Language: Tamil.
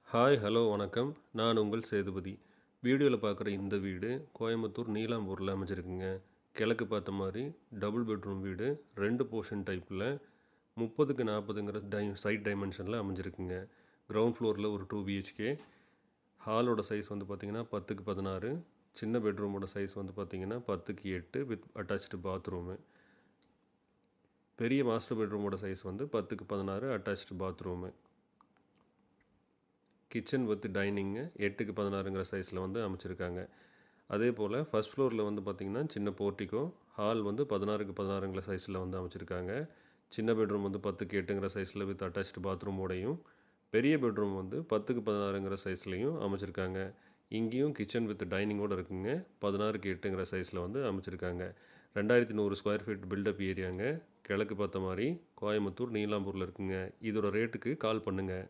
ஹாய் ஹலோ வணக்கம். நான் உங்கள் சேதுபதி. வீடியோவில் பார்க்குற இந்த வீடு கோயம்புத்தூர் நீலாம்பூரில் அமைஞ்சிருக்குங்க. கிழக்கு பார்த்த மாதிரி டபுள் பெட்ரூம் வீடு, 2 போர்ஷன் டைப்பில் 30க்கு 40ங்கிற சைட் டைமென்ஷனில் அமைஞ்சிருக்குங்க. கிரவுண்ட் ஃப்ளோரில் ஒரு 2 பிஹெச்கே. ஹாலோட சைஸ் வந்து பார்த்திங்கன்னா 10க்கு 16. சின்ன பெட்ரூமோட சைஸ் வந்து பார்த்திங்கன்னா 10க்கு 8 வித் அட்டாச்டு பாத்ரூமு. பெரிய மாஸ்டர் பெட்ரூமோட சைஸ் வந்து 10க்கு 16 attached bathroom. Kitchen with dining 8க்கு 16ங்கிற சைஸில் வந்து அமைச்சிருக்காங்க. அதே போல் ஃபஸ்ட் ஃப்ளோரில் வந்து பார்த்திங்கன்னா சின்ன போர்ட்டிக்கோ, ஹால் வந்து 16க்கு 16ங்கிற சைஸில் வந்து அமைச்சிருக்காங்க. சின்ன பெட்ரூம் வந்து 10க்கு 8ங்கிற சைஸில் வித் அட்டாச்டு பாத்ரூமோடையும், பெரிய பெட்ரூம் வந்து 10க்கு 16ங்கிற சைஸ்லையும் அமைச்சிருக்காங்க. இங்கேயும் கிச்சன் வித் டைனிங்கோடு இருக்குங்க. 16க்கு 8ங்கிற சைஸில் வந்து அமைச்சிருக்காங்க. 2100 ஸ்கொயர் ஃபீட் பில்டப் ஏரியாங்க. கிழக்கு பார்த்த மாதிரி கோயம்புத்தூர் நீலாம்பூரில் இருக்குங்க. இதோட ரேட்டுக்கு கால் பண்ணுங்கள்.